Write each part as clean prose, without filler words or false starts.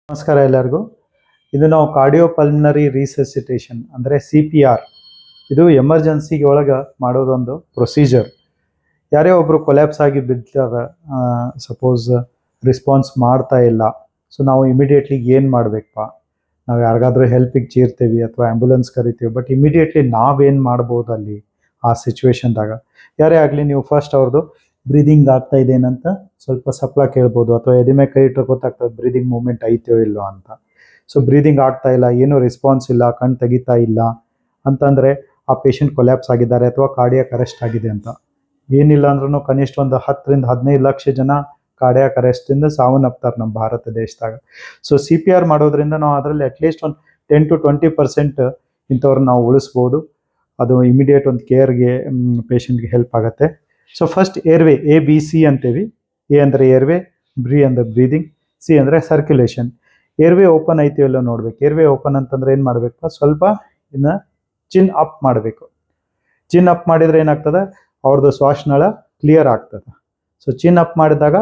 ನಮಸ್ಕಾರ ಎಲ್ಲರಿಗೂ. ಇದು ನಾವು ಕಾರ್ಡಿಯೋಪಲ್ಮನರಿ ರಿಸಸಿಟೇಷನ್ ಅಂದರೆ CPR. ಇದು ಎಮರ್ಜೆನ್ಸಿಗೆ ಒಳಗೆ ಮಾಡೋದೊಂದು ಪ್ರೊಸೀಜರ್. ಯಾರೇ ಒಬ್ಬರು ಕೊಲ್ಯಾಪ್ಸ್ ಆಗಿ ಬಿದ್ದಾಗ ಸಪೋಸ್ ರೆಸ್ಪಾನ್ಸ್ ಮಾಡ್ತಾ ಇಲ್ಲ, ಸೊ ನಾವು ಇಮಿಡಿಯೇಟ್ಲಿ ಏನು ಮಾಡಬೇಕಪ್ಪ, ನಾವು ಯಾರಿಗಾದ್ರೂ ಹೆಲ್ಪಿಗೆ ಚೀರ್ತೀವಿ ಅಥವಾ ಆ್ಯಂಬುಲೆನ್ಸ್ ಕರಿತೀವಿ, ಬಟ್ ಇಮಿಡಿಯೇಟ್ಲಿ ನಾವೇನು ಮಾಡ್ಬೋದು ಅಲ್ಲಿ ಆ ಸಿಚುವೇಶನ್ದಾಗ. ಯಾರೇ ಆಗಲಿ, ನೀವು ಫಸ್ಟ್ ಅವ್ರದ್ದು ಬ್ರೀದಿಂಗ್ ಆಗ್ತಾ ಇದೆ ಏನಂತ ಸ್ವಲ್ಪ ಸಪ್ಲ ಕೇಳ್ಬೋದು, ಅಥವಾ ಎದೆ ಮೇಲೆ ಕೈ ಇಟ್ಟರೆ ಗೊತ್ತಾಗ್ತದೆ ಬ್ರೀದಿಂಗ್ ಮೂವ್ಮೆಂಟ್ ಐತೋ ಇಲ್ಲೋ ಅಂತ. ಸೊ ಬ್ರೀದಿಂಗ್ ಆಗ್ತಾ ಇಲ್ಲ, ಏನೂ ರೆಸ್ಪಾನ್ಸ್ ಇಲ್ಲ, ಕಣ್ಣು ತೆಗಿತಾ ಇಲ್ಲ ಅಂತಂದರೆ ಆ ಪೇಷಂಟ್ ಕೊಲ್ಯಾಪ್ಸ್ ಆಗಿದ್ದಾರೆ ಅಥವಾ ಕಾರ್ಡಿಯಾಕ್ ಅರೆಸ್ಟ್ ಆಗಿದೆ ಅಂತ. ಏನಿಲ್ಲ ಅಂದ್ರೂ ಕನಿಷ್ಠ ಒಂದು 10 ರಿಂದ 15 ಲಕ್ಷ ಜನ ಕಾರ್ಡಿಯಾಕ್ ಅರೆಸ್ಟಿಂದ ಸಾವನ್ನಪ್ತಾರೆ ನಮ್ಮ ಭಾರತ ದೇಶದಾಗ. ಸೊ CPR ಮಾಡೋದ್ರಿಂದ ನಾವು ಅದರಲ್ಲಿ ಅಟ್ಲೀಸ್ಟ್ ಒಂದು 10 to 20% ಇಂಥವ್ರನ್ನ ನಾವು ಉಳಿಸ್ಬೋದು. ಅದು ಇಮಿಡಿಯೇಟ್ ಒಂದು ಕೇರ್ಗೆ ಪೇಷಂಟ್ಗೆ ಹೆಲ್ಪ್ ಆಗುತ್ತೆ. ಸೊ ಫಸ್ಟ್ ಏರ್ವೇ ABC ಅಂತೀವಿ. ಎ ಅಂದರೆ ಏರ್ವೇ, ಬ್ರಿ ಅಂದರೆ ಬ್ರೀದಿಂಗ್, ಸಿ ಅಂದರೆ ಸರ್ಕ್ಯುಲೇಷನ್. ಏರ್ವೇ ಓಪನ್ ಐತಿ ಎಲ್ಲ ನೋಡ್ಬೇಕು. ಏರ್ವೇ ಓಪನ್ ಅಂತಂದ್ರೆ ಏನು ಮಾಡಬೇಕು, ಸ್ವಲ್ಪ ಇನ್ನು ಚಿನ್ ಅಪ್ ಮಾಡಬೇಕು. ಚಿನ್ ಅಪ್ ಮಾಡಿದರೆ ಏನಾಗ್ತದೆ, ಅವ್ರದ್ದು ಶ್ವಾಸನಾಳ ಕ್ಲಿಯರ್ ಆಗ್ತದೆ. ಸೊ ಚಿನ್ ಅಪ್ ಮಾಡಿದಾಗ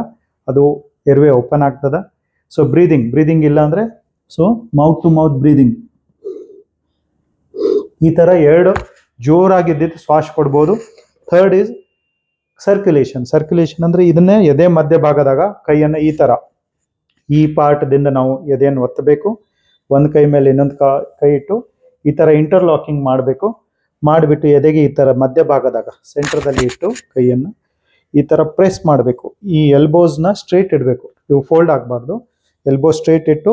ಅದು ಏರ್ವೇ ಓಪನ್ ಆಗ್ತದೆ. ಸೊ ಬ್ರೀದಿಂಗ್ ಇಲ್ಲ ಅಂದರೆ so mouth to mouth breathing, ಈ ಥರ 2 ಜೋರಾಗಿದ್ದಿದ್ದು ಶ್ವಾಸ ಕೊಡ್ಬೋದು. ಥರ್ಡ್ ಈಸ್ ಸರ್ಕ್ಯುಲೇಷನ್ ಅಂದರೆ ಇದನ್ನೇ ಎದೆ ಮಧ್ಯ ಭಾಗದಾಗ ಕೈಯನ್ನು ಈ ಥರ ಈ ಪಾರ್ಟ್ದಿಂದ ನಾವು ಎದೆಯನ್ನು ಒತ್ತಬೇಕು. ಒಂದು ಕೈ ಮೇಲೆ ಇನ್ನೊಂದು ಕೈ ಇಟ್ಟು ಈ ಥರ ಇಂಟರ್ಲಾಕಿಂಗ್ ಮಾಡಬೇಕು. ಮಾಡಿಬಿಟ್ಟು ಎದೆಗೆ ಈ ಥರ ಮಧ್ಯ ಭಾಗದಾಗ ಸೆಂಟ್ರದಲ್ಲಿ ಇಟ್ಟು ಕೈಯನ್ನು ಈ ಥರ ಪ್ರೆಸ್ ಮಾಡಬೇಕು. ಈ ಎಲ್ಬೋಸ್ನ ಸ್ಟ್ರೇಟ್ ಇಡಬೇಕು, ಇವು ಫೋಲ್ಡ್ ಆಗಬಾರ್ದು. ಎಲ್ಬೋ ಸ್ಟ್ರೇಟ್ ಇಟ್ಟು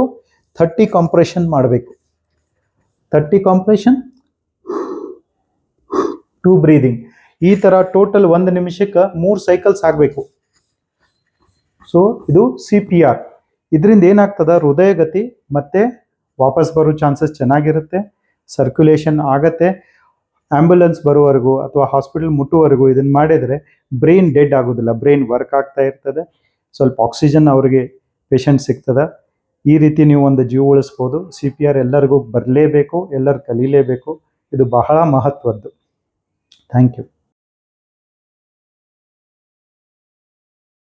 30 ಕಂಪ್ರೆಷನ್ ಮಾಡಬೇಕು. 30 ಕಂಪ್ರೆಷನ್, 2 ಬ್ರೀದಿಂಗ್. ಈ ಥರ ಟೋಟಲ್ 1 ನಿಮಿಷಕ್ಕೆ 3 ಸೈಕಲ್ಸ್ ಆಗಬೇಕು. ಸೊ ಇದು CPR. ಇದರಿಂದ ಏನಾಗ್ತದೆ, ಹೃದಯಗತಿ ಮತ್ತೆ ವಾಪಸ್ ಬರೋ ಚಾನ್ಸಸ್ ಚೆನ್ನಾಗಿರುತ್ತೆ, ಸರ್ಕ್ಯುಲೇಷನ್ ಆಗತ್ತೆ. ಆ್ಯಂಬುಲೆನ್ಸ್ ಬರೋವರೆಗೂ ಅಥವಾ ಹಾಸ್ಪಿಟಲ್ ಮುಟ್ಟುವರೆಗೂ ಇದನ್ನು ಮಾಡಿದರೆ ಬ್ರೈನ್ ಡೆಡ್ ಆಗೋದಿಲ್ಲ, ಬ್ರೈನ್ ವರ್ಕ್ ಆಗ್ತಾ ಇರ್ತದೆ. ಸ್ವಲ್ಪ ಆಕ್ಸಿಜನ್ ಅವರಿಗೆ ಪೇಷಂಟ್ ಸಿಗ್ತದೆ. ಈ ರೀತಿ ನೀವು ಒಂದು ಜೀವ ಉಳಿಸ್ಬೋದು. CPR ಎಲ್ಲರಿಗೂ ಬರಲೇಬೇಕು, ಎಲ್ಲರೂ ಕಲೀಲೇಬೇಕು. ಇದು ಬಹಳ ಮಹತ್ವದ್ದು. Thank you.